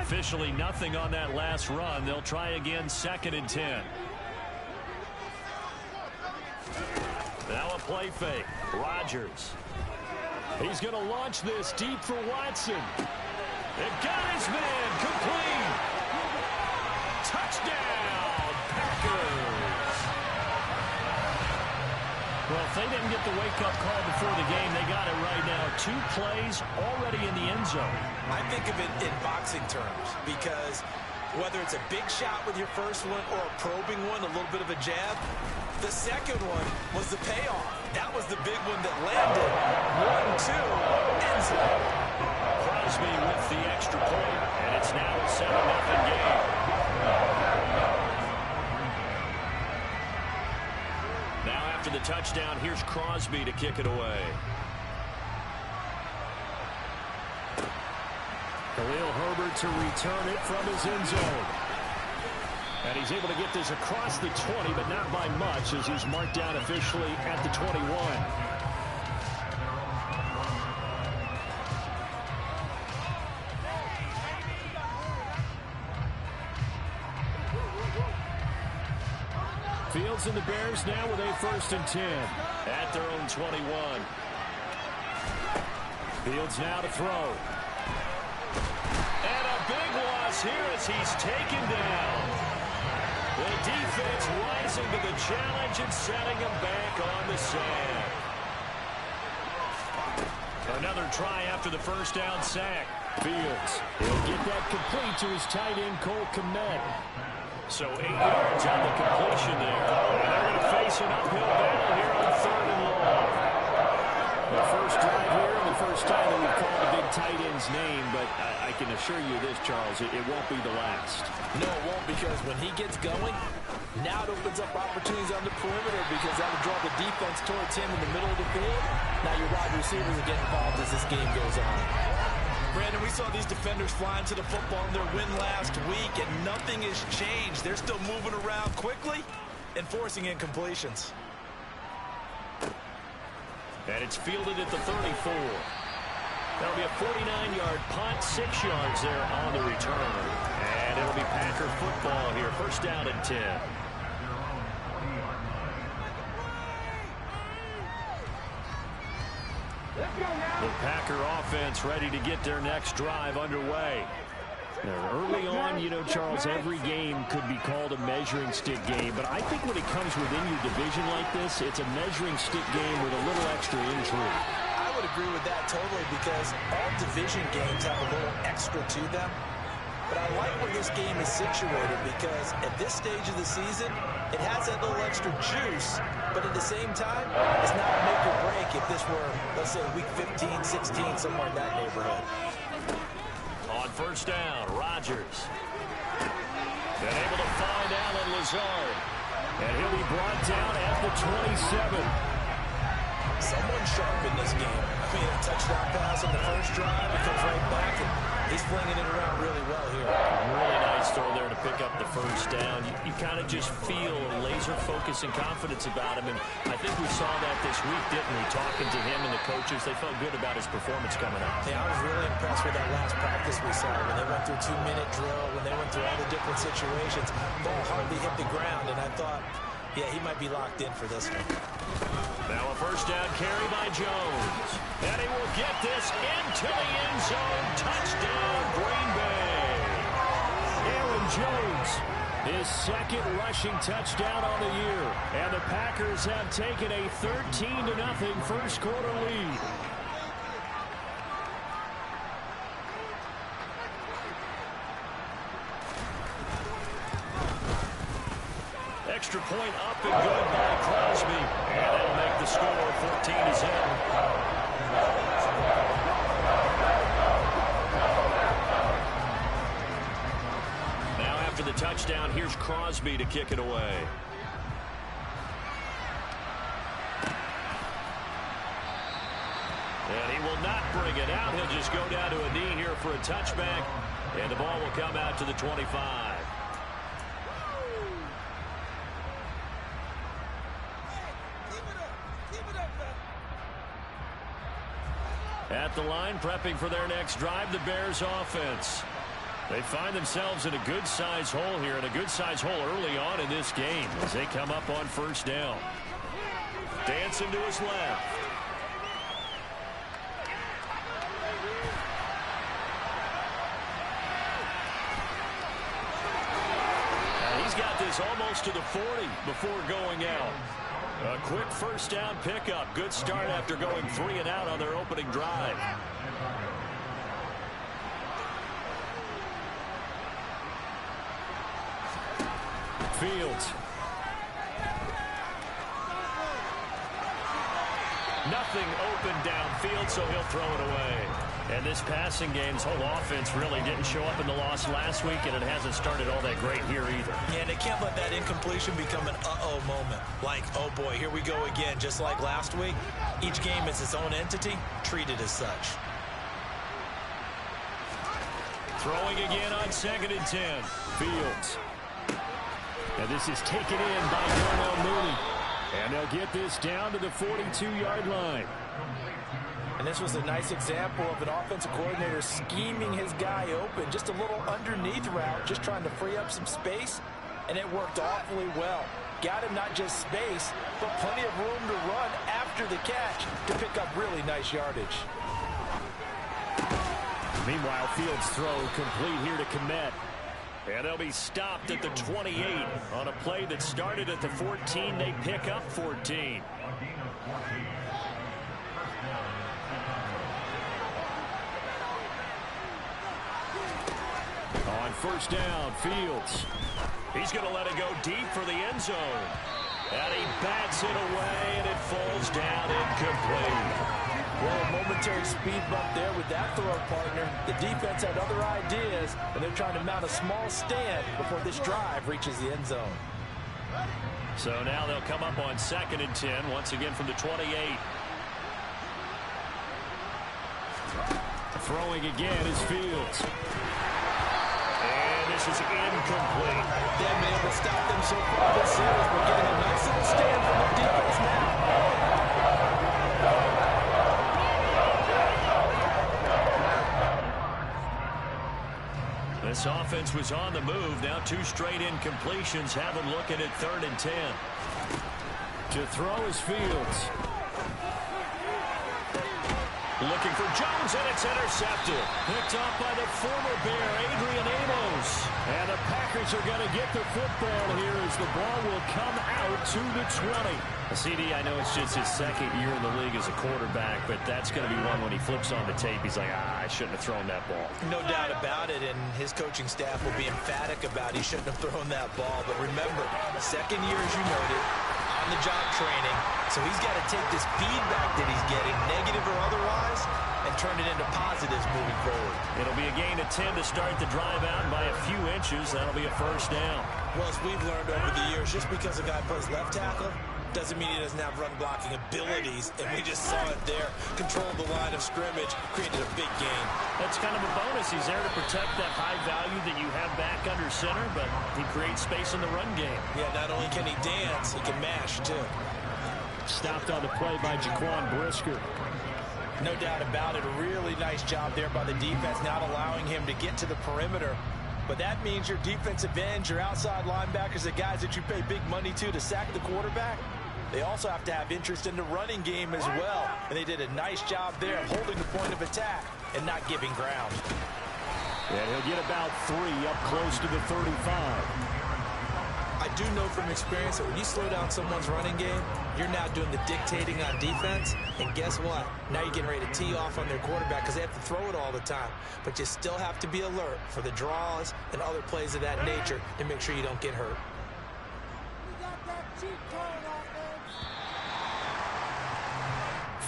Officially nothing on that last run. They'll try again, 2nd and 10. Now a play fake. Rodgers. He's going to launch this deep for Watson. It got his man. Complete. Touchdown, Packers. Well, if they didn't get the wake-up call before the game, they got it right now. 2 plays already in the end zone. I think of it in boxing terms because whether it's a big shot with your first one or a probing one, a little bit of a jab, the second one was the payoff. That was the big one that landed. 1-2, end zone. Crosby with the extra point, and it's now a 7-0 game. Now after the touchdown, here's Crosby to kick it away. Khalil Herbert to return it from his end zone. And he's able to get this across the 20, but not by much as he's marked down officially at the 21. Fields and the Bears now with a 1st and 10 at their own 21. Fields now to throw. And a big loss here as he's taken down. The defense rising to the challenge and setting him back on the sand. Another try after the first down sack. Fields, he'll get that complete to his tight end, Cole Kmet. So 8 yards on the completion there. And they're going to face an uphill battle here on 3rd and long. The first drive here and the first time that we've called the big tight end's name, but I can assure you this, Charles, it won't be the last. No, it won't, because when he gets going, now it opens up opportunities on the perimeter because that will draw the defense towards him in the middle of the field. Now your wide receivers will get involved as this game goes on. Brandon, we saw these defenders flying to the football in their win last week, and nothing has changed. They're still moving around quickly and forcing incompletions. And it's fielded at the 34. That'll be a 49-yard punt, 6 yards there on the return. And it'll be Packer football here, 1st down and 10. The Packer offense ready to get their next drive underway. Early on, you know, Charles, every game could be called a measuring stick game. But I think when it comes within your division like this, it's a measuring stick game with a little extra intrigue. I would agree with that totally because all division games have a little extra to them. But I like where this game is situated because at this stage of the season, it has that little extra juice. But at the same time, it's not a make or break if this were, let's say, week 15, 16, somewhere in that neighborhood. On 1st down, Rodgers. Been able to find Allen Lazard. And he'll be brought down at the 27. Someone sharp in this game. I mean, a touchdown pass on the first drive. It comes right back, and he's flinging it around really well here. Really nice throw there to pick up the 1st down. You kind of just feel a laser focus and confidence about him. And I think we saw that this week, didn't we? Talking to him and the coaches, they felt good about his performance coming up. Yeah, I was really impressed with that last practice we saw when they went through 2-minute drill, when they went through all the different situations. Ball hardly hit the ground, and I thought, yeah, he might be locked in for this one. Now a 1st down carry by Jones. And he will get this into the end zone. Touchdown, Green Bay. Aaron Jones, his 2nd rushing touchdown on the year. And the Packers have taken a 13-0 1st quarter lead. Extra point up and good by Crosby. And that'll make the score 14-0. Now after the touchdown, here's Crosby to kick it away. And he will not bring it out. He'll just go down to a knee here for a touchback. And the ball will come out to the 25. At the line, prepping for their next drive, the Bears offense. They find themselves in a good-sized hole here, and a good-sized hole early on in this game as they come up on first down. Dancing to his left. And he's got this almost to the 40 before going out. A quick first down pickup. Good start after going 3 and out on their opening drive. Fields. Nothing open downfield, so he'll throw it away. And this passing game's whole offense really didn't show up in the loss last week, and it hasn't started all that great here either. Yeah, they can't let that incompletion become an uh-oh moment. Like, oh boy, here we go again, just like last week. Each game is its own entity, treated as such. Throwing again on 2nd and 10. Fields. And this is taken in by Darnell Mooney. And they'll get this down to the 42-yard line. And this was a nice example of an offensive coordinator scheming his guy open. Just a little underneath route, just trying to free up some space. And it worked awfully well. Got him not just space, but plenty of room to run after the catch to pick up really nice yardage. Meanwhile, Fields' throw complete here to Kmet. And they'll be stopped at the 28 on a play that started at the 14. They pick up 14. On first down, Fields. He's going to let it go deep for the end zone. And he bats it away, and it falls down incomplete. Well, a momentary speed bump there with that throw partner. The defense had other ideas, and they're trying to mount a small stand before this drive reaches the end zone. So now they'll come up on 2nd and 10, once again from the 28. Throwing again is Fields. And this is incomplete. They haven't been able to stop them so far this series. We're getting a nice little stand from the defense now. This offense was on the move. Now 2 straight incompletions have them looking at 3rd and 10. To throw is Fields. Looking for Jones, and it's intercepted. Picked off by the former Bear, Adrian Amos. And the Packers are going to get the football here as the ball will come out to the 20. CD, I know it's just his 2nd year in the league as a quarterback, but that's going to be one when he flips on the tape. He's like, I shouldn't have thrown that ball. No doubt about it, and his coaching staff will be emphatic about he shouldn't have thrown that ball. But remember, 2nd year, as you noted, on-the-job training, so he's got to take this feedback that he's getting, negative or otherwise, and turn it into positives moving forward. It'll be a gain of 10 to start the drive out, and by a few inches, that'll be a first down. Well, as we've learned over the years, just because a guy plays left tackle doesn't mean he doesn't have run-blocking abilities, and we just saw it there. Controlled the line of scrimmage, created a big gain. That's kind of a bonus. He's there to protect that high value that you have back under center, but he creates space in the run game. Yeah, not only can he dance, he can mash, too. Stopped on the play by Jaquan Brisker. No doubt about it. A really nice job there by the defense, not allowing him to get to the perimeter. But that means your defensive ends, your outside linebackers, the guys that you pay big money to sack the quarterback, they also have to have interest in the running game as well. And they did a nice job there of holding the point of attack and not giving ground. And he'll get about 3 up close to the 35. I do know from experience that when you slow down someone's running game, you're now doing the dictating on defense. And guess what? Now you're getting ready to tee off on their quarterback because they have to throw it all the time. But you still have to be alert for the draws and other plays of that nature to make sure you don't get hurt.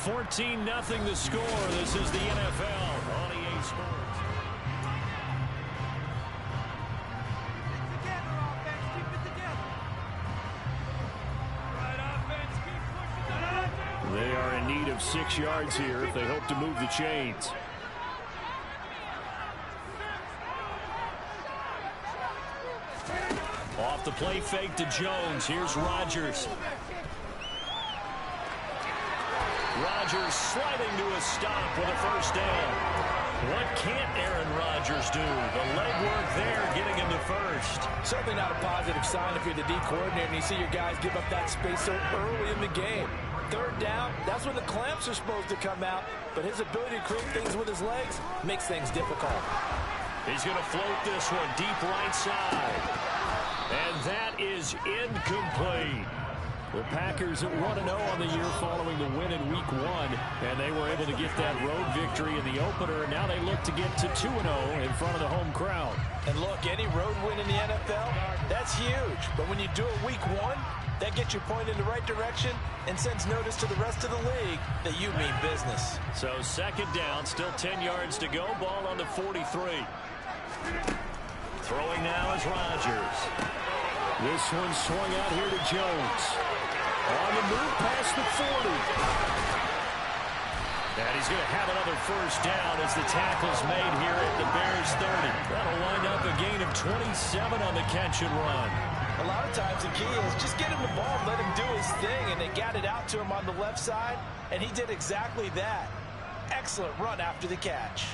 14-0 the score. This is the NFL on EA Sports. They are in need of 6 yards here if they hope to move the chains. Off the play fake to Jones. Here's Rodgers. Rodgers sliding to a stop with a first down. What can't Aaron Rodgers do? The legwork there getting him the first. Certainly not a positive sign if you're the D coordinator and you see your guys give up that space so early in the game. Third down, that's when the clamps are supposed to come out, but his ability to create things with his legs makes things difficult. He's going to float this one deep right side. And that is incomplete. The Packers at 1-0 on the year following the win in Week 1, and they were able to get that road victory in the opener, and now they look to get to 2-0 in front of the home crowd. And look, any road win in the NFL, that's huge. But when you do it Week 1, that gets you pointed in the right direction and sends notice to the rest of the league that you mean business. So second down, still 10 yards to go, ball on the 43. Throwing now is Rodgers. This one swung out here to Jones. On the move past the 40. And he's going to have another first down as the tackle's made here at the Bears 30. That'll wind up a gain of 27 on the catch and run. A lot of times the key is just get him the ball, let him do his thing, and they got it out to him on the left side, and he did exactly that. Excellent run after the catch.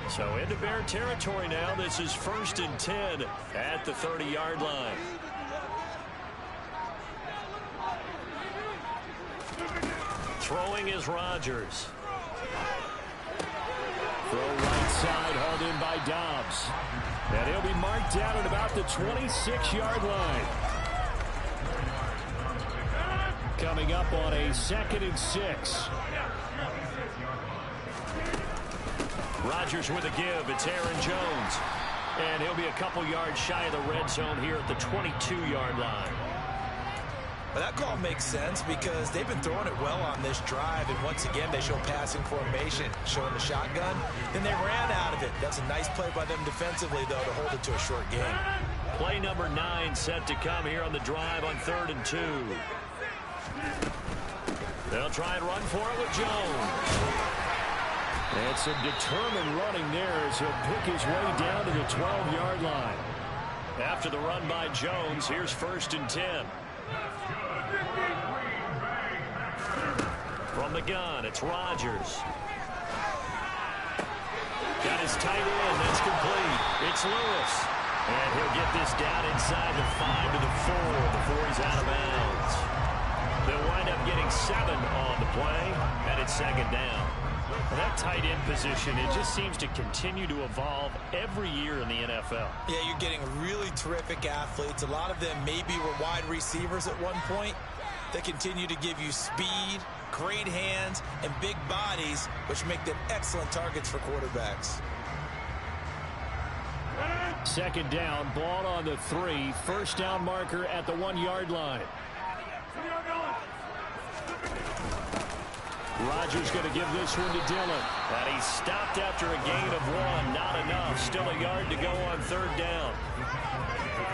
So into Bear territory now. This is 1st and 10 at the 30-yard line. Throwing is Rodgers. Throw right side, hauled in by Dobbs. And he'll be marked down at about the 26-yard line. Coming up on a 2nd and 6. Rodgers with a give. It's Aaron Jones. And he'll be a couple yards shy of the red zone here at the 22-yard line. Well, that call makes sense because they've been throwing it well on this drive, and once again they show passing formation, showing the shotgun. Then they ran out of it. That's a nice play by them defensively, though, to hold it to a short game. Play number 9 set to come here on the drive on 3rd and 2. They'll try and run for it with Jones. And some determined running there as he'll pick his way down to the 12-yard line. After the run by Jones, here's 1st and 10. From the gun, it's Rodgers. Got his tight end. That's complete. It's Lewis. And he'll get this down inside the 5 to the 4 before he's out of bounds. They'll wind up getting 7 on the play, and it's 2nd down. And that tight end position, it just seems to continue to evolve every year in the NFL. Yeah, you're getting really terrific athletes. A lot of them maybe were wide receivers at one point. They continue to give you speed, great hands, and big bodies, which make them excellent targets for quarterbacks. 2nd down, ball on the 3. First down marker at the 1-yard line. Rodgers going to give this one to Dillon. And he stopped after a gain of 1. Not enough. Still a yard to go on 3rd down.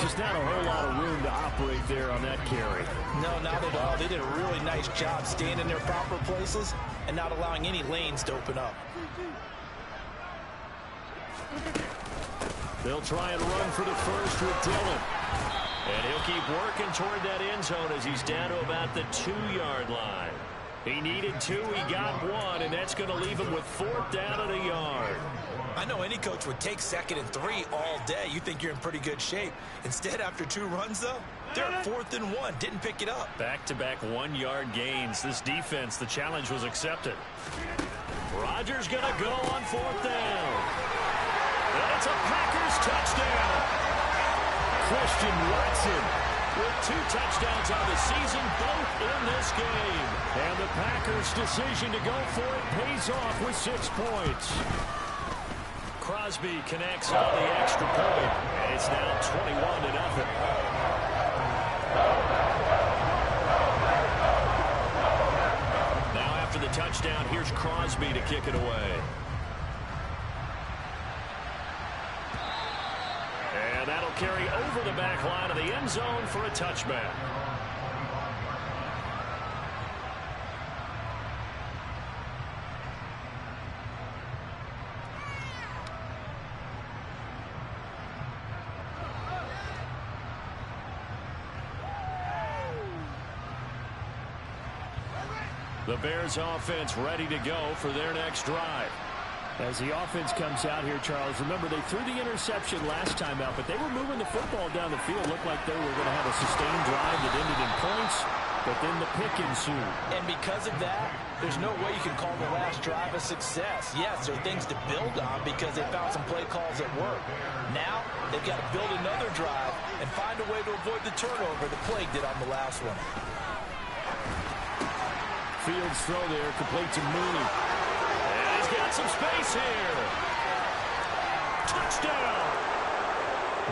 Just not a whole lot of room to operate there on that carry. No, not at all. They did a really nice job staying in their proper places and not allowing any lanes to open up. They'll try and run for the first with Dillon. And he'll keep working toward that end zone as he's down to about the 2-yard line. He needed 2, he got 1, and that's going to leave him with 4th down and a yard. I know any coach would take 2nd and 3 all day. You think you're in pretty good shape. Instead, after 2 runs, though, they're at 4th and 1. Didn't pick it up. Back-to-back 1-yard gains. This defense, the challenge was accepted. Rodgers going to go on 4th down. And it's a Packers touchdown. Christian Watson with 2 touchdowns on the season, both in this game. And the Packers' decision to go for it pays off with 6 points. Crosby connects on the extra point, and it's now 21-0. Now after the touchdown, here's Crosby to kick it away. And that'll carry over the back line of the end zone for a touchback. The Bears offense ready to go for their next drive. As the offense comes out here, Charles, remember they threw the interception last time out, but they were moving the football down the field. Looked like they were going to have a sustained drive that ended in points, but then the pick ensued. And because of that, there's no way you can call the last drive a success. Yes, there are things to build on because they found some play calls that work. Now, they've got to build another drive and find a way to avoid the turnover the play did on the last one. Fields throw there, complete to Mooney. And he's got some space here. Touchdown!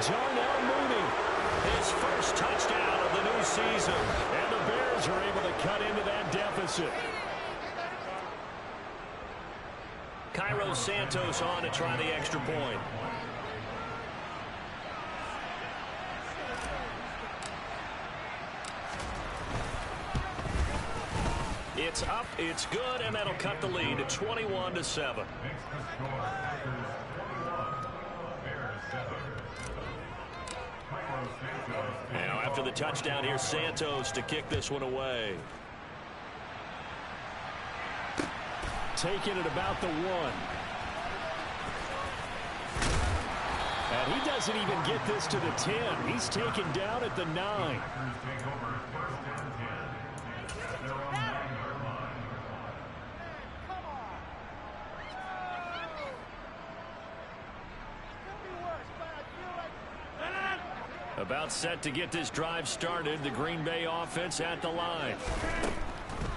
Darnell Mooney, his first touchdown of the new season. And the Bears are able to cut into that deficit. Cairo Santos on to try the extra point. It's up, it's good, and that'll cut the lead to 21-7. Now after the touchdown, here's Santos to kick this one away. Taking it about the 1. And he doesn't even get this to the 10. He's taken down at the 9. About set to get this drive started. The Green Bay offense at the line.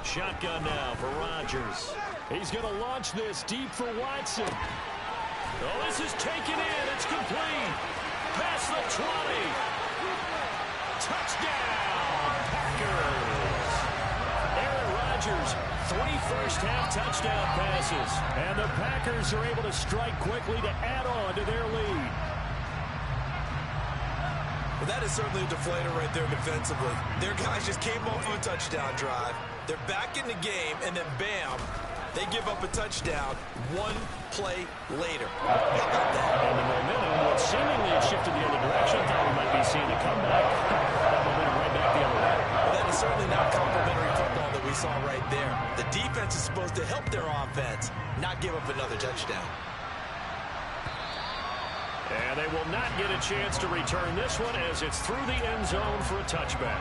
Shotgun now for Rodgers. He's going to launch this deep for Watson. Oh, this is taken in. It's complete. Past the 20. Touchdown, Packers. Aaron Rodgers, 3 first-half touchdown passes. And the Packers are able to strike quickly to add on to their lead. Well, that is certainly a deflator right there defensively. Their guys just came off of a touchdown drive. They're back in the game, and then bam, they give up a touchdown 1 play later. How about that? And the momentum would seemingly have shifted the other direction. Thought we might be seeing a comeback. That momentum right back the other way. Well, that is certainly not complimentary football that we saw right there. The defense is supposed to help their offense, not give up another touchdown. And they will not get a chance to return this one as it's through the end zone for a touchback.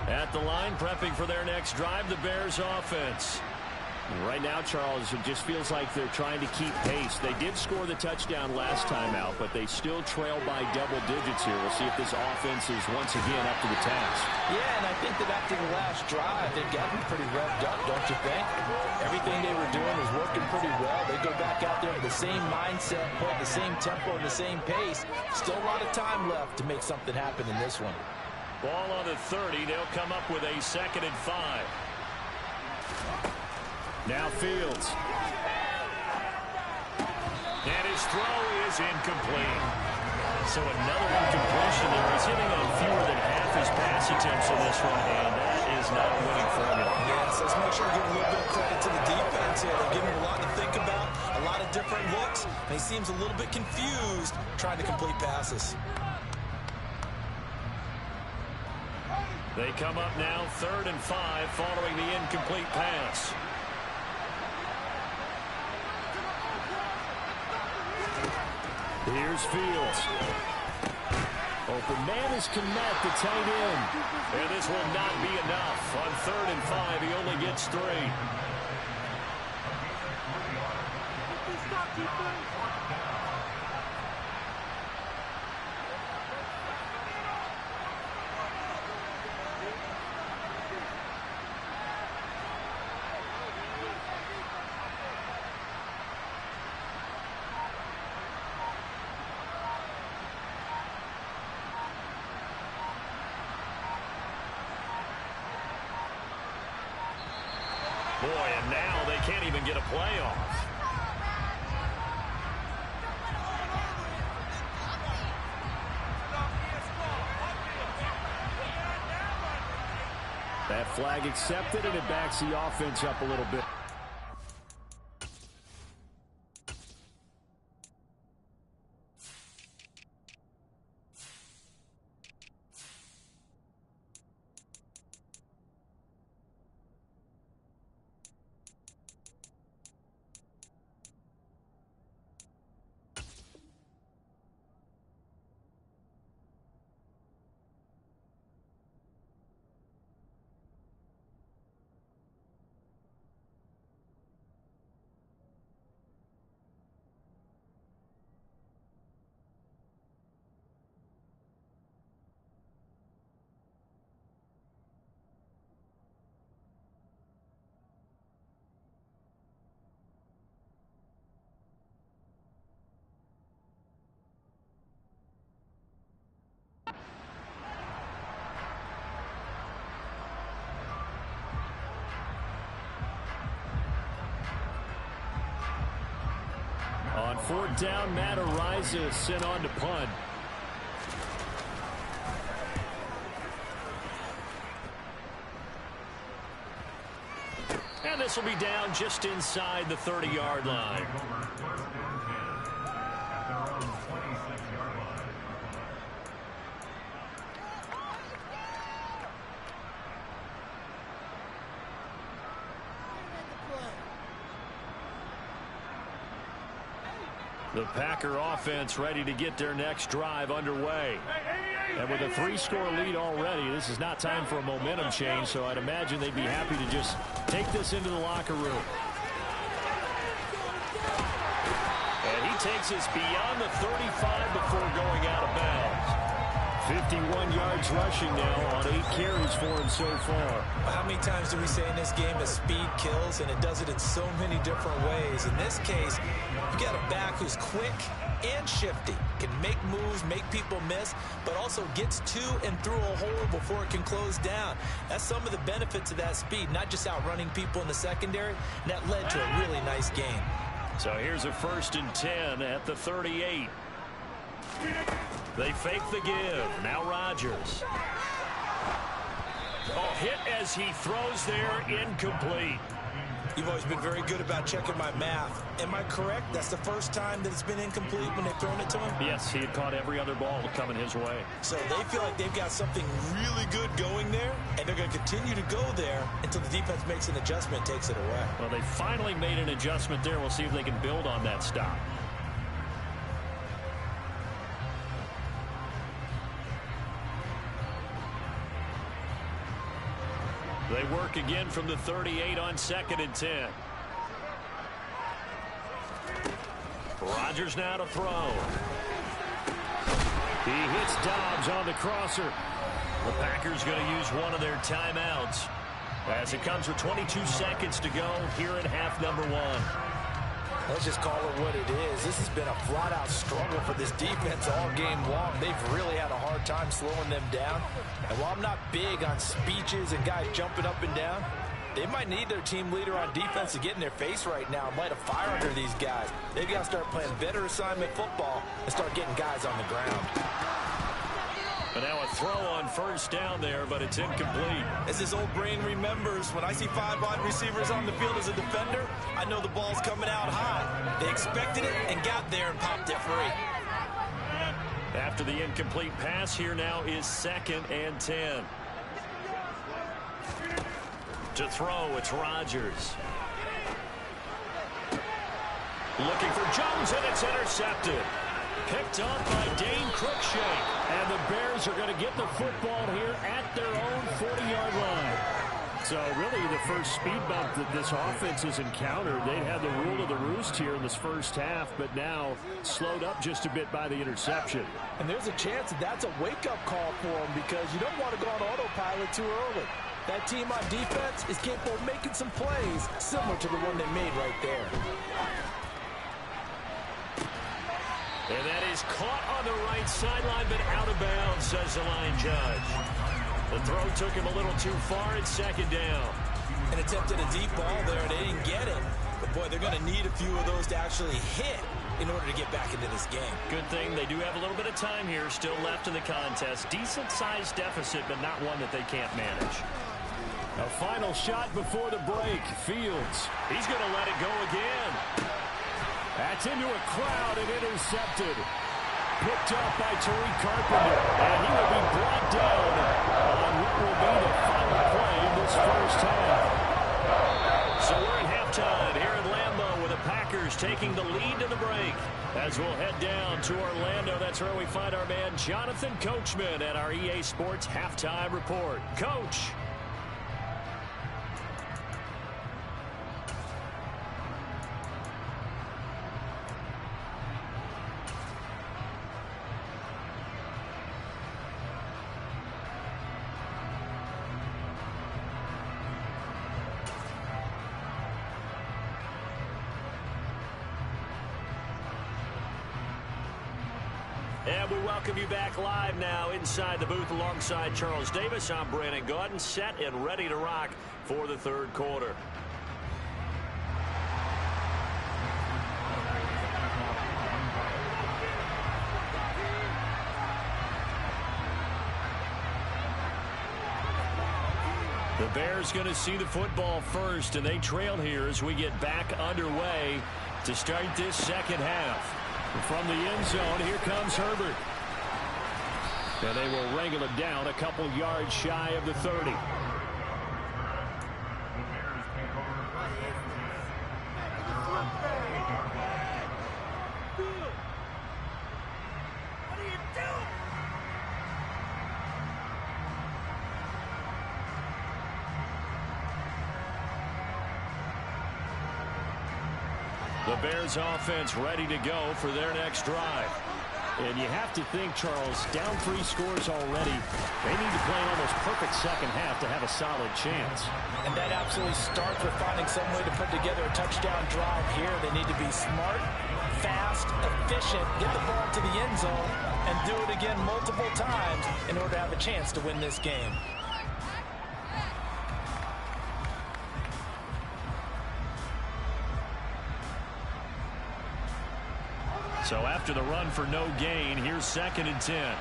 At the line, prepping for their next drive, the Bears offense. Right now, Charles, it just feels like they're trying to keep pace. They did score the touchdown last time out, but they still trail by double digits here. We'll see if this offense is once again up to the task. Yeah, and I think that after the last drive, they've gotten pretty revved up, don't you think? Everything they were doing was working pretty well. They go back out there with the same mindset, put the same tempo and the same pace. Still a lot of time left to make something happen in this one. Ball on the 30. They'll come up with a 2nd and 5. Now Fields. And his throw is incomplete. So another incompletion there. He's hitting on fewer than half his pass attempts in this one, and that is not a winning formula. Yes, let's make sure to give a little bit of credit to the defense here. They're giving him a lot to think about, a lot of different looks, and he seems a little bit confused trying to complete passes. They come up now 3rd and 5 following the incomplete pass. Here's Fields. Open man is Kmet, the tight end. And this will not be enough. On 3rd and 5, he only gets 3. Boy, and now they can't even get a play off. That flag accepted, and it backs the offense up a little bit. On fourth down, Matt Araiza sent on to punt. And this will be down just inside the 30-yard line. The Packer offense ready to get their next drive underway. And with a 3-score lead already, this is not time for a momentum change, so I'd imagine they'd be happy to just take this into the locker room. And he takes us beyond the 35 before going out of bounds. 51 yards rushing now on 8 carries for him so far. How many times do we say in this game that speed kills, and it does it in so many different ways? In this case, you got a back who's quick and shifty, can make moves, make people miss, but also gets to and through a hole before it can close down. That's some of the benefits of that speed, not just outrunning people in the secondary, and that led to a really nice game. So here's a 1st and 10 at the 38. They fake the give. Now Rodgers. Oh, hit as he throws there, incomplete. You've always been very good about checking my math. Am I correct? That's the first time that it's been incomplete when they've thrown it to him? Yes, he had caught every other ball coming his way. So they feel like they've got something really good going there, and they're going to continue to go there until the defense makes an adjustment, takes it away. Well, they finally made an adjustment there. We'll see if they can build on that stop. They work again from the 38 on 2nd and 10. Rodgers now to throw. He hits Dobbs on the crosser. The Packers going to use one of their timeouts as it comes with 22 seconds to go here in half number 1. Let's just call it what it is. This has been a flat-out struggle for this defense all game long. They've really had a hard time slowing them down. And while I'm not big on speeches and guys jumping up and down, they might need their team leader on defense to get in their face right now and light a fire under these guys. They've got to start playing better assignment football and start getting guys on the ground. And now a throw on 1st down there, but it's incomplete. As his old brain remembers, when I see 5 wide receivers on the field as a defender, I know the ball's coming out high. They expected it and got there and popped it free. After the incomplete pass, here now is 2nd and 10. To throw, it's Rodgers. Looking for Jones, and it's intercepted. Picked up by Dane Cruikshank. And the Bears are going to get the football here at their own 40-yard line. So really the first speed bump that this offense has encountered. They had the rule of the roost here in this first half, but now slowed up just a bit by the interception. And there's a chance that that's a wake-up call for them because you don't want to go on autopilot too early. That team on defense is capable of making some plays similar to the one they made right there. And that is caught on the right sideline, but out of bounds, says the line judge. The throw took him a little too far. It's 2nd down. An attempt at a deep ball there, and they didn't get it. But, boy, they're going to need a few of those to actually hit in order to get back into this game. Good thing they do have a little bit of time here still left in the contest. Decent-sized deficit, but not one that they can't manage. A final shot before the break. Fields. He's going to let it go again. That's into a crowd and intercepted. Picked up by Tariq Carpenter. And he will be brought down on what will be the final play of this first half. So we're at halftime here at Lambeau with the Packers taking the lead to the break. As we'll head down to Orlando, that's where we find our man Jonathan Coachman at our EA Sports Halftime Report. Coach. And we welcome you back live now inside the booth alongside Charles Davis. I'm Brandon Gaudin, set and ready to rock for the third quarter. The Bears going to see the football first, and they trail here as we get back underway to start this second half. From the end zone, here comes Herbert. And they will wrangle him down a couple yards shy of the 30. The Bears offense ready to go for their next drive. And you have to think, Charles, down 3 scores already. They need to play an almost perfect second half to have a solid chance. And that absolutely starts with finding some way to put together a touchdown drive here. They need to be smart, fast, efficient, get the ball to the end zone, and do it again multiple times in order to have a chance to win this game. So after the run for no gain, here's 2nd and 10.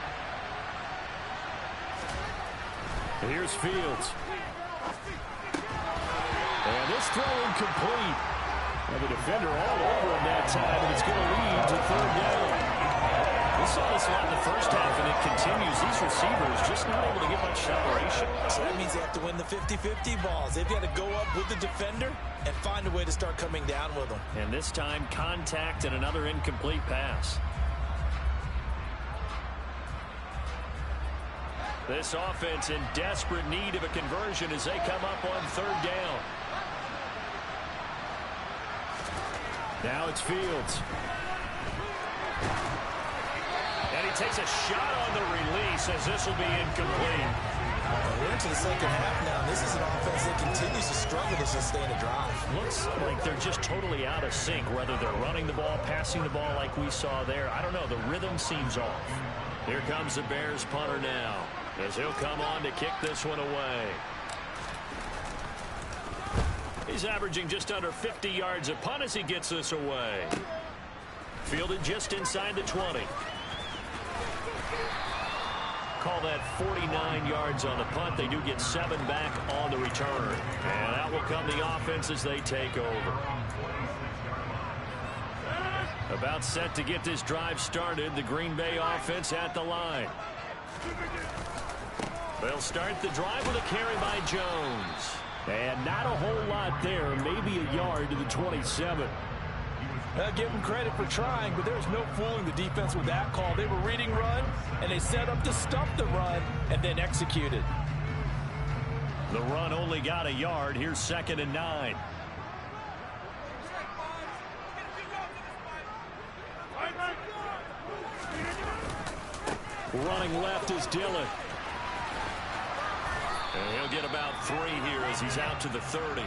Here's Fields. And this throw incomplete. And the defender all over him that time, and it's going to lead to 3rd down. We saw this a lot in the first half, and it continues. These receivers just not able to get much separation. So that means they have to win the 50-50 balls. They've got to go up with the defender and find a way to start coming down with them. And this time, contact and another incomplete pass. This offense in desperate need of a conversion as they come up on 3rd down. Now it's Fields. And he takes a shot on the release as this will be incomplete. We're into the second half now. This is an offense that continues to struggle to sustain a drive. Looks like they're just totally out of sync, whether they're running the ball, passing the ball like we saw there. I don't know. The rhythm seems off. Here comes the Bears punter now as he'll come on to kick this one away. He's averaging just under 50 yards a punt as he gets this away. Fielded just inside the 20. Call that 49 yards on the punt. They do get 7 back on the return. And out will come the offense as they take over. About set to get this drive started. The Green Bay offense at the line. They'll start the drive with a carry by Jones. And not a whole lot there. Maybe a yard to the 27. Give them credit for trying, but there's no fooling the defense with that call. They were reading run, and they set up to stop the run, and then executed. The run only got a yard. Here's 2nd and 9. Running left is Dillon. And he'll get about 3 here as he's out to the 30.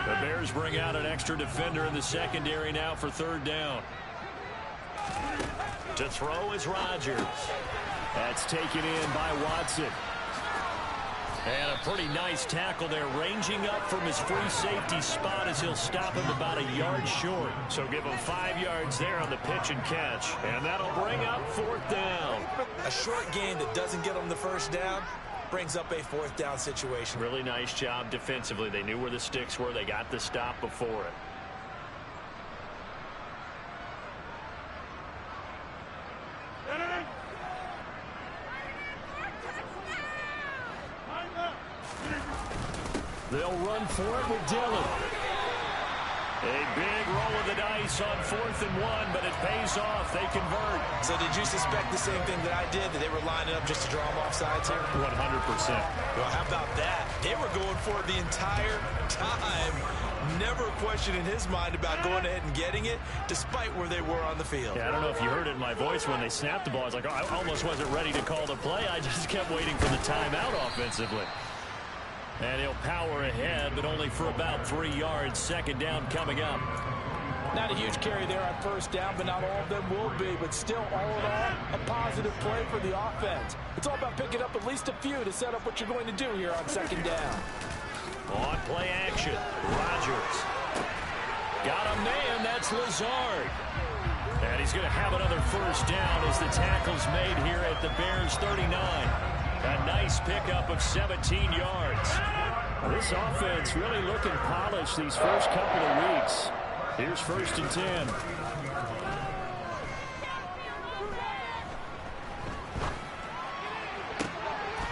The Bears bring out an extra defender in the secondary now for 3rd down. To throw is Rodgers. That's taken in by Watson. And a pretty nice tackle there, ranging up from his free safety spot as he'll stop him about a yard short. So give him 5 yards there on the pitch and catch. And that'll bring up 4th down. A short gain that doesn't get him the first down brings up a 4th down situation. Really nice job defensively. They knew where the sticks were. They got the stop before it. They'll run for it with Dillon. A big roll of the dice on 4th and 1, but it pays off. They convert. So did you suspect the same thing that I did, that they were lining up just to draw them off sides here? 100%. Well, how about that? They were going for it the entire time. Never a question in his mind about going ahead and getting it, despite where they were on the field. Yeah, I don't know if you heard it in my voice when they snapped the ball. I was like, oh, I almost wasn't ready to call the play. I just kept waiting for the timeout offensively. And he'll power ahead, but only for about 3 yards. 2nd down coming up. Not a huge carry there on 1st down, but not all of them will be. But still, all in all, a positive play for the offense. It's all about picking up at least a few to set up what you're going to do here on 2nd down. On play action, Rodgers. Got a man, that's Lazard. And he's going to have another 1st down as the tackle's made here at the Bears 39. A nice pickup of 17 yards. This offense really looking polished these first couple of weeks. Here's 1st and 10.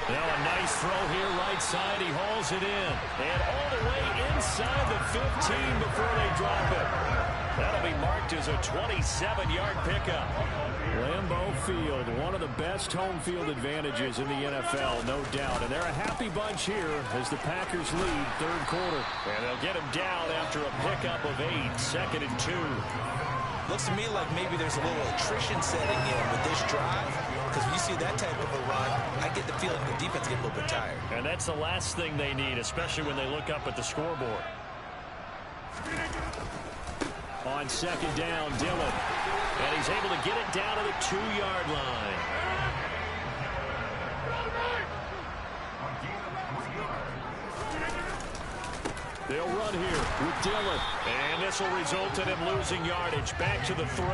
Now a nice throw here right side. He hauls it in. And all the way inside the 15 before they drop it. That'll be marked as a 27-yard pickup. Lambeau Field, one of the best home field advantages in the NFL, no doubt. And they're a happy bunch here as the Packers lead 3rd quarter. And they'll get him down after a pickup of 8, 2nd and 2. Looks to me like maybe there's a little attrition setting in with this drive, because when you see that type of a run, I get the feeling the defense get a little bit tired. And that's the last thing they need, especially when they look up at the scoreboard. On 2nd down, Dillon. And he's able to get it down to the 2-yard line. They'll run here with Dillon. And this will result in him losing yardage back to the 3.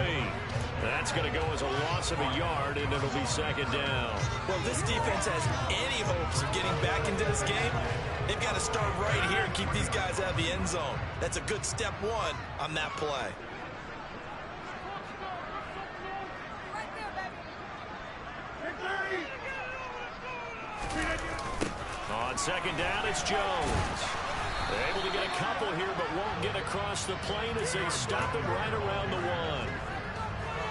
That's going to go as a loss of a yard, and it'll be 2nd down. Well, this defense has any hopes of getting back into this game. They've got to start right here and keep these guys out of the end zone. That's a good step 1 on that play. On 2nd down, it's Jones. They're able to get a couple here, but won't get across the plane as they stop him right around the 1.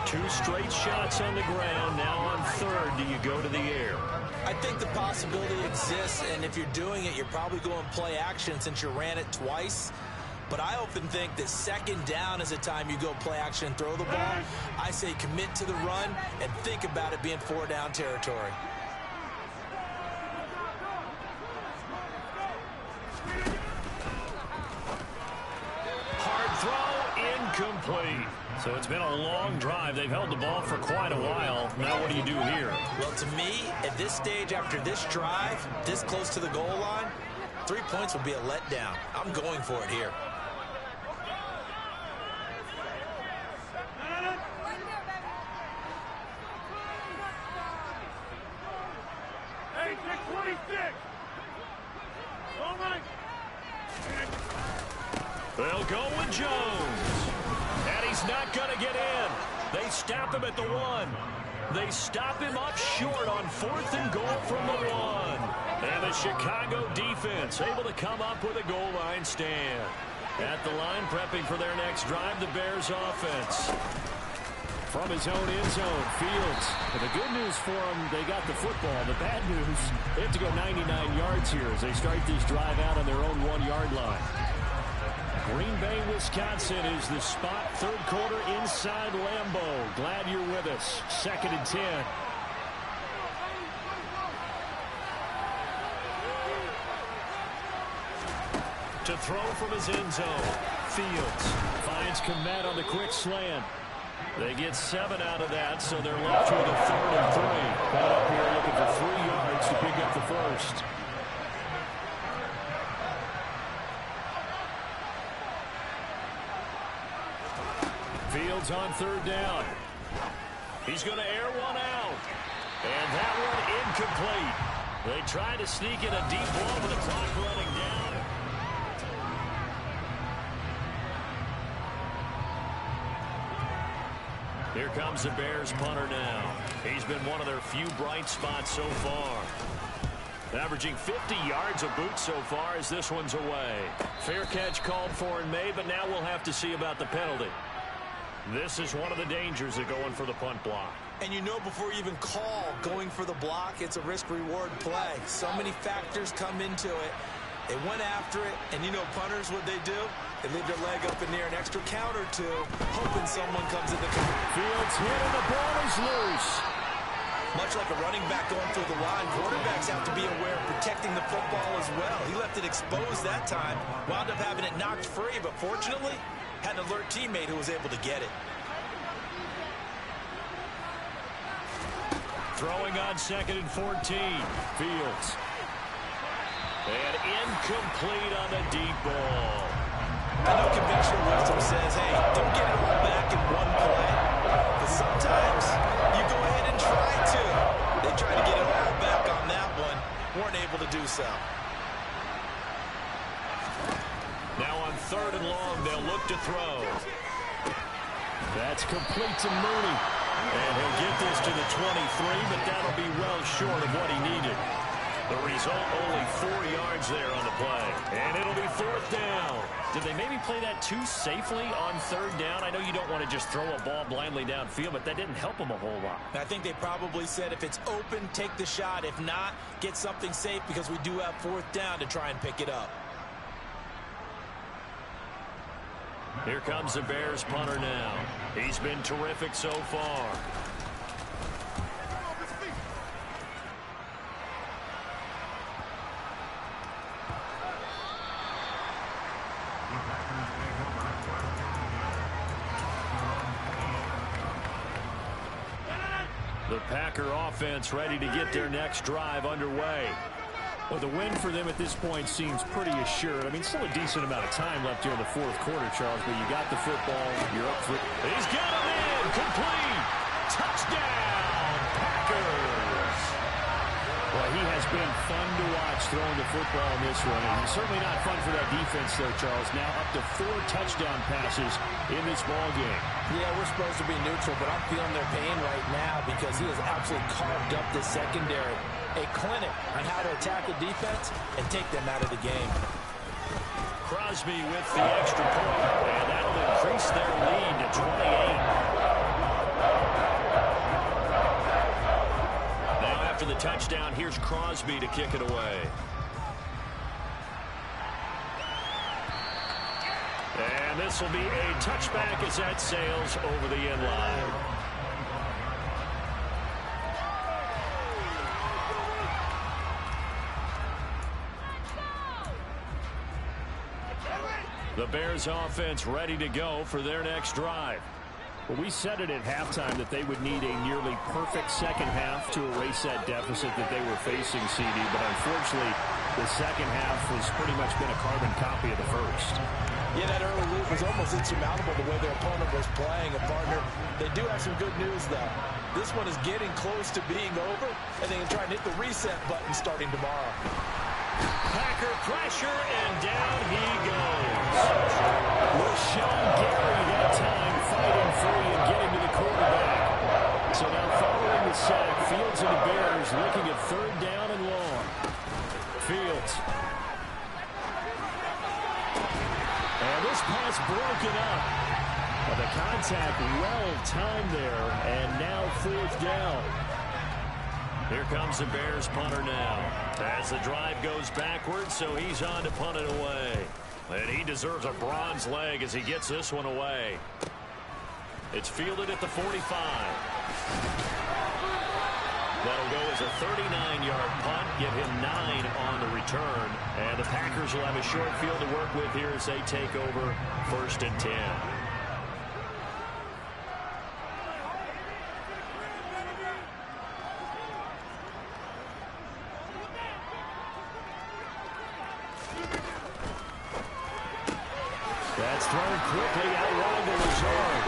2 straight shots on the ground. Now on 3rd, do you go to the air? I think the possibility exists, and if you're doing it, you're probably going play action since you ran it twice. But I often think that 2nd down is a time you go play action and throw the ball. I say commit to the run and think about it being 4-down territory. Hard throw, incomplete. So it's been a long drive. They've held the ball for quite a while. Now what do you do here? Well, to me, at this stage after this drive, this close to the goal line, 3 points will be a letdown. I'm going for it here. They'll go with Jones. And he's not going to get in. They stop him at the 1. They stop him up short on 4th and goal from the 1. And the Chicago defense able to come up with a goal line stand. At the line, prepping for their next drive, the Bears offense. From his own end zone, Fields. But the good news for them, they got the football. The bad news, they have to go 99 yards here as they start this drive out on their own 1-yard line. Green Bay, Wisconsin is the spot. 3rd quarter inside Lambeau. Glad you're with us. 2nd and 10. To throw from his end zone. Fields finds Kmet on the quick slant. They get 7 out of that, so they're left with a 3rd and 3. Coming up here looking for 3 yards to pick up the 1st. Fields on third down. He's going to air one out. And that one incomplete. They try to sneak in a deep ball with the clock running down. Here comes the Bears punter now. He's been one of their few bright spots so far. Averaging 50 yards a boot so far as this one's away. Fair catch called for and made, but now we'll have to see about the penalty. This is one of the dangers of going for the punt block. And you know before you even call going for the block, it's a risk-reward play. So many factors come into it. They went after it, and you know punters, what they do? They leave their leg up in the air, an extra count or two, hoping someone comes in the cover. Fields hit and the ball is loose. Much like a running back going through the line, quarterbacks have to be aware of protecting the football as well. He left it exposed that time, wound up having it knocked free, but fortunately, had an alert teammate who was able to get it. Throwing on 2nd and 14. Fields. And incomplete on the deep ball. I know conventional wisdom says, hey, don't get it all back in one play. But sometimes you go ahead and try to. They tried to get it all back on that one. Weren't able to do so. Now on 3rd and long, they'll look to throw. That's complete to Mooney. And he'll get this to the 23, but that'll be well short of what he needed. The result, only 4 yards there on the play. And it'll be 4th down. Did they maybe play that too safely on 3rd down? I know you don't want to just throw a ball blindly downfield, but that didn't help them a whole lot. I think they probably said if it's open, take the shot. If not, get something safe because we do have 4th down to try and pick it up. Here comes the Bears punter now. He's been terrific so far. The Packer offense ready to get their next drive underway. Well, the win for them at this point seems pretty assured. I mean, still a decent amount of time left here in the 4th quarter, Charles, but you got the football. You're up for it. He's got him in. Complete. Touchdown, Packers. Well, he has been fun to watch throwing the football in this one. And certainly not fun for that defense, though, Charles. Now up to 4 touchdown passes in this ball game. Yeah, we're supposed to be neutral, but I'm feeling their pain right now because he has absolutely carved up the secondary. A clinic on how to attack a defense and take them out of the game. Crosby with the extra point, and that'll increase their lead to 28. Now after the touchdown, here's Crosby to kick it away. And this will be a touchback as that sails over the end line. The Bears offense ready to go for their next drive. Well, we said it at halftime that they would need a nearly perfect second half to erase that deficit that they were facing, CD, but unfortunately the second half has pretty much been a carbon copy of the first. Yeah, that early lead was almost insurmountable the way their opponent was playing. A partner, they do have some good news, though. This one is getting close to being over, and they can try and hit the reset button starting tomorrow. Packer pressure, and down he goes. Rashawn Gary that time fighting free and getting to the quarterback. So now following the sack, Fields and the Bears looking at 3rd down and long. Fields. And this pass broken up. But the contact well timed there, and now 4th down. Here comes the Bears punter now. As the drive goes backwards, so he's on to punt it away. And he deserves a bronze leg as he gets this one away. It's fielded at the 45. That'll go as a 39-yard punt, give him 9 on the return. And the Packers will have a short field to work with here as they take over 1st and 10. That's thrown quickly out wide to Lazard.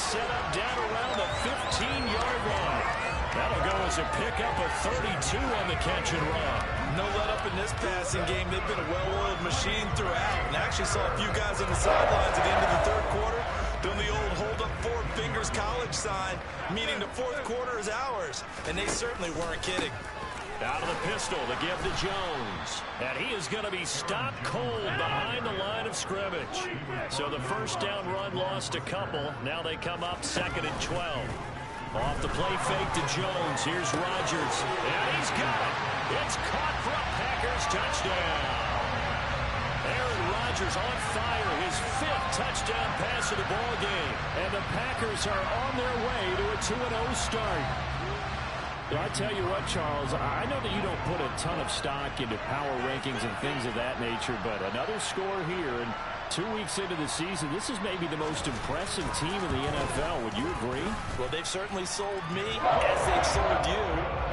set up down around the 15-yard line. That'll go as a pickup of 32 on the catch and run. No let-up in this passing game. They've been a well-oiled machine throughout. And actually saw a few guys on the sidelines at the end of the third quarter doing the old hold up four fingers college sign, meaning the fourth quarter is ours. And they certainly weren't kidding. Out of the pistol to give to Jones. And he is going to be stopped cold behind the line of scrimmage. So the first down run lost a couple. Now they come up 2nd and 12. Off the play fake to Jones. Here's Rodgers. And he's got it. It's caught for a Packers touchdown. Aaron Rodgers on fire. His 5th touchdown pass of the ball game. And the Packers are on their way to a 2-0 start. Well, I tell you what, Charles, I know that you don't put a ton of stock into power rankings and things of that nature, but another score here, and 2 weeks into the season, this is maybe the most impressive team in the NFL. Would you agree? Well, they've certainly sold me as they've sold you,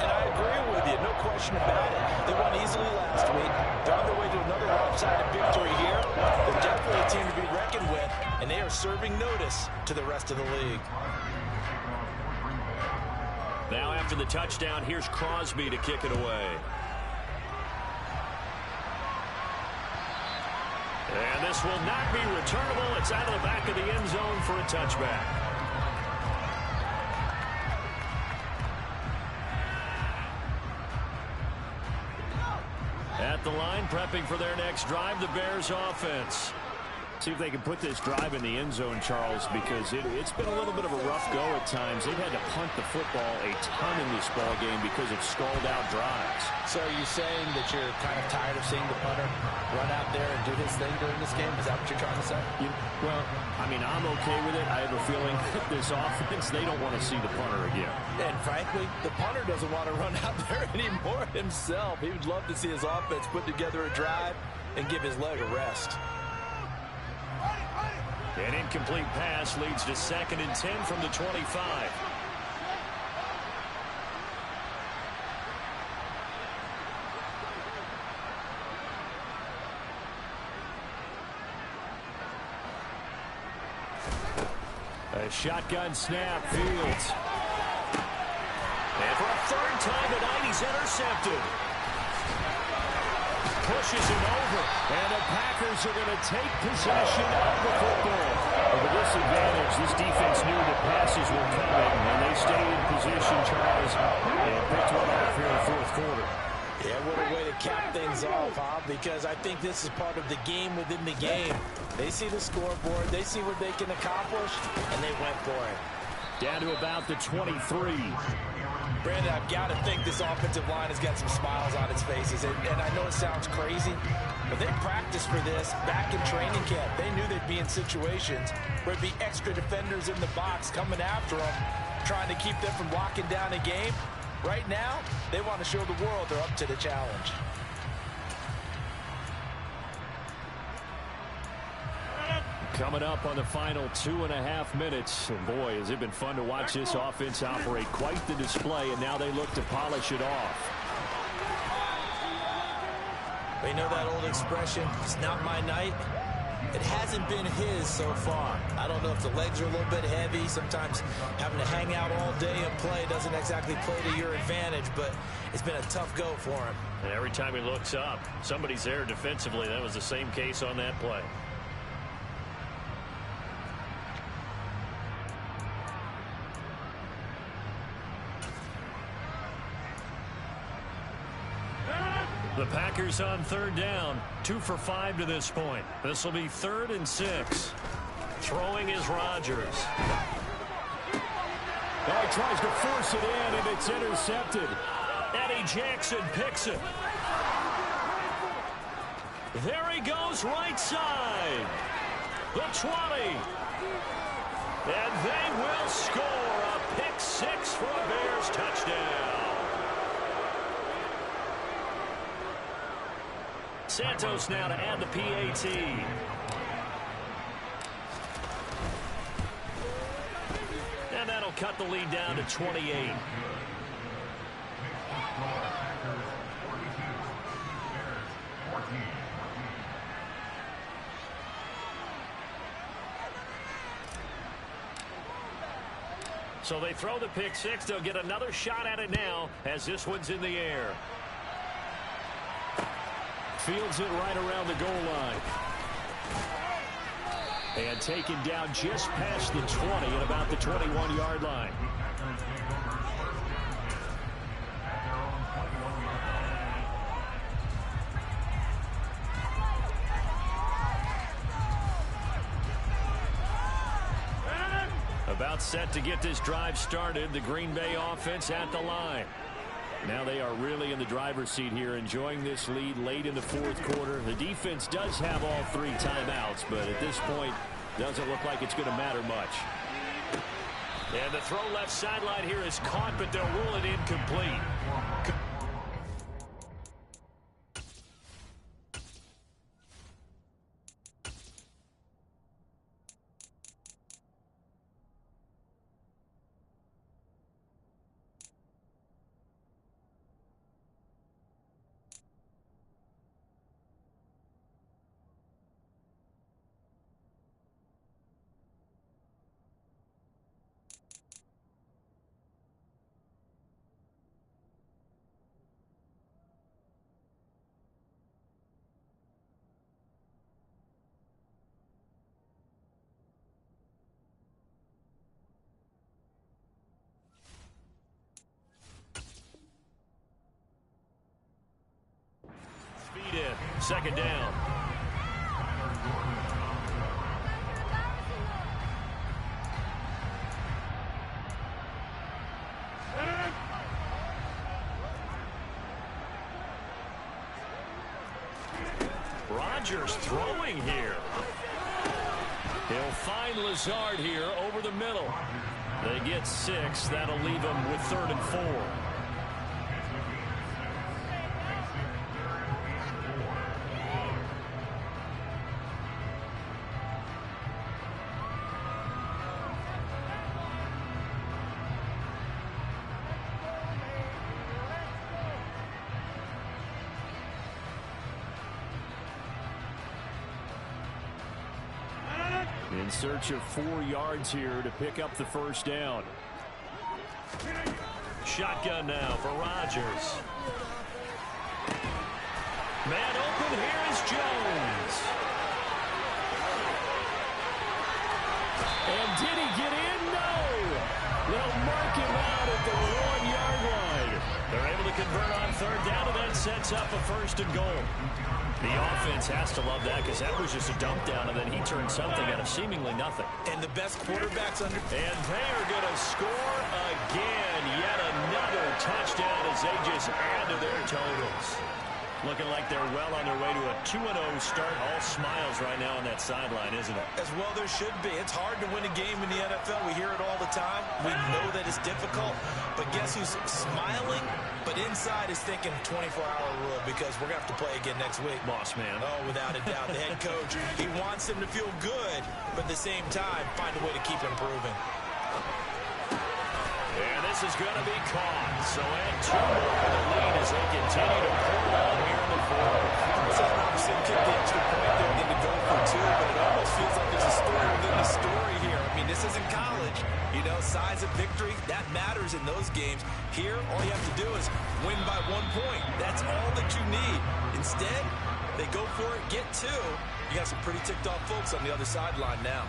and I agree with you, no question about it. They won easily last week. They're on their way to another lopsided victory here. They're definitely a team to be reckoned with, and they are serving notice to the rest of the league. Now after the touchdown, here's Crosby to kick it away. And this will not be returnable. It's out of the back of the end zone for a touchback. At the line, prepping for their next drive, the Bears offense. See if they can put this drive in the end zone, Charles, because it's been a little bit of a rough go at times. They've had to punt the football a ton in this ball game because of stalled-out drives. So are you saying that you're kind of tired of seeing the punter run out there and do his thing during this game? Is that what you're trying to say? Well, I mean, I'm okay with it. I have a feeling that this offense, they don't want to see the punter again. And frankly, the punter doesn't want to run out there anymore himself. He would love to see his offense put together a drive and give his leg a rest. An incomplete pass leads to 2nd and 10 from the 25. A shotgun snap, Fields. And for a 3rd time tonight, he's intercepted. Pushes him over, and the Packers are going to take possession of the football. With a disadvantage, this defense knew that passes were coming, and they stayed in position, Charles, and picked one off here in the 4th quarter. Yeah, what a way to cap things off, huh? Because I think this is part of the game within the game. They see the scoreboard, they see what they can accomplish, and they went for it. Down to about the 23. Brandon, I've got to think this offensive line has got some smiles on its faces. And I know it sounds crazy, but they practiced for this back in training camp. They knew they'd be in situations where there'd be extra defenders in the box coming after them, trying to keep them from locking down a game. Right now, they want to show the world they're up to the challenge. Coming up on the final 2.5 minutes. And boy, has it been fun to watch this offense operate. Quite the display, and now they look to polish it off. We know that old expression, it's not my night. It hasn't been his so far. I don't know if the legs are a little bit heavy. Sometimes having to hang out all day and play doesn't exactly play to your advantage, but it's been a tough go for him. And every time he looks up, somebody's there defensively. That was the same case on that play. The Packers on 3rd down, 2 for 5 to this point. This will be 3rd and 6. Throwing is Rodgers. Oh, he tries to force it in, and it's intercepted. Eddie Jackson picks it. There he goes, right side. The 20. And they will score a pick 6 for a Bears touchdown. Santos now to add the PAT. And that'll cut the lead down to 28. So they throw the pick six. They'll get another shot at it now as this one's in the air. Fields it right around the goal line. And taken down just past the 20 at about the 21-yard line. About set to get this drive started. The Green Bay offense at the line. Now they are really in the driver's seat here, enjoying this lead late in the fourth quarter. The defense does have all 3 timeouts, but at this point, doesn't look like it's going to matter much. And the throw left sideline here is caught, but they'll rule it incomplete. Second down. Rodgers throwing here. He'll find Lazard here over the middle. They get 6. That'll leave them with 3rd and 4. In search of 4 yards here to pick up the first down. Shotgun now for Rodgers. Man open, here is Jones. And did he get in? No. They'll mark him out at the 1-yard line. They're able to convert on 3rd down, and that sets up a 1st and goal. The offense has to love that because that was just a dump down, and then he turned something out of seemingly nothing. And the best quarterbacks under... And they are going to score again. Yet another touchdown as they just add to their totals. Looking like they're well on their way to a 2-0 start. All smiles right now on that sideline, isn't it? As well there should be. It's hard to win a game in the NFL. We hear it all the time. We know that it's difficult. But guess who's smiling? But inside is thinking 24-hour rule because we're going to have to play again next week. Boss man. Oh, without a doubt. The head coach, he wants them to feel good, but at the same time, find a way to keep improving. And this is going to be caught. So add 2 more to the lead as they continue to pour on here in the fourth. So obviously kick the extra point there and then to go for 2, but it almost feels like there's a story within the story here. I mean, this isn't college. You know, size of victory, that matters in those games. Here, all you have to do is win by 1 point. That's all that you need. Instead, they go for it, get 2. You got some pretty ticked off folks on the other sideline now.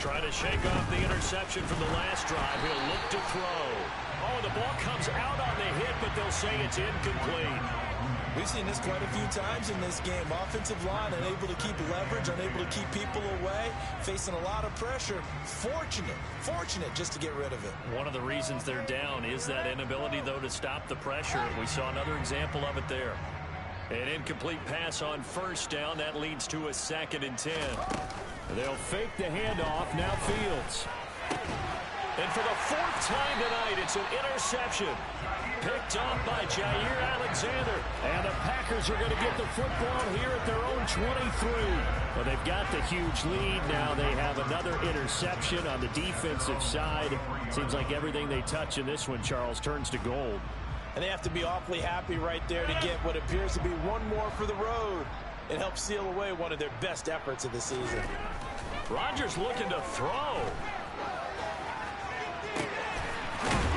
Trying to shake off the interception from the last drive. He'll look to throw. Oh, the ball comes out on the hit, but they'll say it's incomplete. We've seen this quite a few times in this game. Offensive line unable to keep leverage, unable to keep people away, facing a lot of pressure. Fortunate just to get rid of it. One of the reasons they're down is that inability, though, to stop the pressure. We saw another example of it there. An incomplete pass on 1st down. That leads to a 2nd and 10. They'll fake the handoff. Now Fields. And for the 4th time tonight, it's an interception. Picked off by Jair Alexander. And the Packers are going to get the football here at their own 23. Well, they've got the huge lead. Now they have another interception on the defensive side. Seems like everything they touch in this one, Charles, turns to gold. And they have to be awfully happy right there to get what appears to be one more for the road. It helps seal away one of their best efforts of the season. Rodgers looking to throw.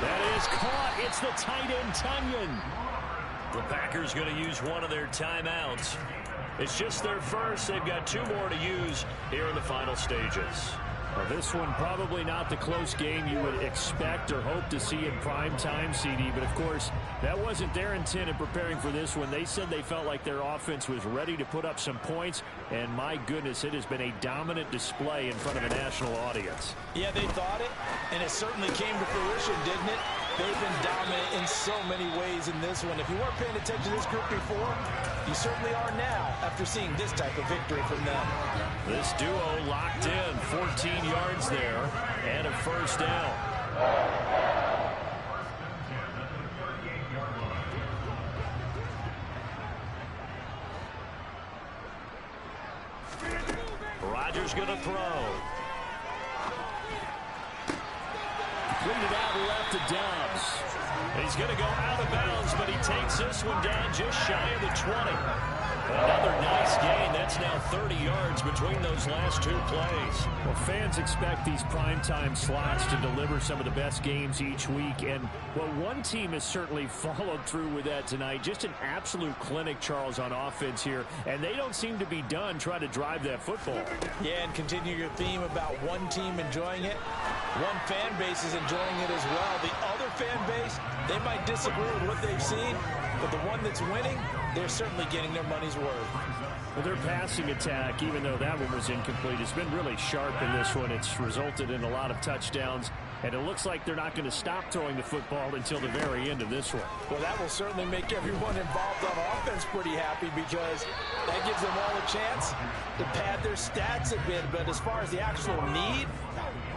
That is caught. It's the tight end, Tunyon. The Packers going to use one of their timeouts. It's just their first. They've got 2 more to use here in the final stages. Well, this one probably not the close game you would expect or hope to see in prime time, CD. But, of course, that wasn't their intent in preparing for this one. They said they felt like their offense was ready to put up some points. And, my goodness, it has been a dominant display in front of a national audience. Yeah, they thought it, and it certainly came to fruition, didn't it? They've been dominant in so many ways in this one. If you weren't paying attention to this group before, you certainly are now after seeing this type of victory from them. This duo locked in, 14 yards there, and a first down. Rodgers going to throw. Completed out left to Dobbs. He's going to go out of bounds, but he takes this one down just shy of the 20. Another nice gain. That's now 30 yards between those last 2 plays. Well, fans expect these primetime slots to deliver some of the best games each week. And, well, one team has certainly followed through with that tonight. Just an absolute clinic, Charles, on offense here. And they don't seem to be done trying to drive that football. Yeah, and continue your theme about one team enjoying it. One fan base is enjoying it as well. The other fan base, they might disagree with what they've seen, but the one that's winning, they're certainly getting their money's worth. Well, their passing attack, even though that one was incomplete, has been really sharp in this one. It's resulted in a lot of touchdowns, and it looks like they're not going to stop throwing the football until the very end of this one. Well, that will certainly make everyone involved on offense pretty happy because that gives them all a chance to pad their stats a bit. But as far as the actual need,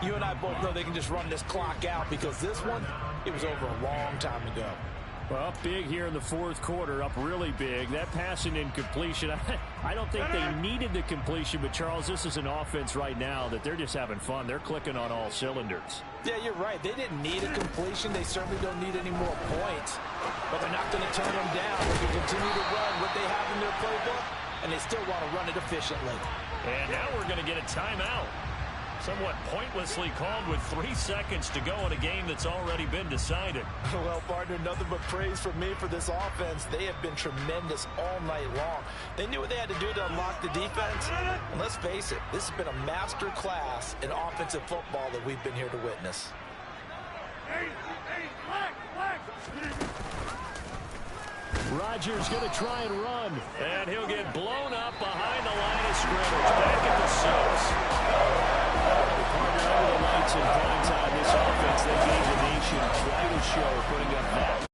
you and I both know they can just run this clock out because this one, it was over a long time ago. Well, up big here in the 4th quarter, up really big. That passing incompletion, I don't think they needed the completion, but, Charles, this is an offense right now that they're just having fun. They're clicking on all cylinders. Yeah, you're right. They didn't need a completion. They certainly don't need any more points, but they're not going to turn them down. They can continue to run what they have in their playbook, and they still want to run it efficiently. And now we're going to get a timeout. Somewhat pointlessly called with 3 seconds to go in a game that's already been decided. Well, partner, nothing but praise from me for this offense. They have been tremendous all night long. They knew what they had to do to unlock the defense. And let's face it, this has been a master class in offensive football that we've been here to witness. Rodgers going to try and run. And he'll get blown up behind the line of scrimmage. Back at the 6. Partner, under the lights in prime time, this offense, they gave the nation quite a show, putting up that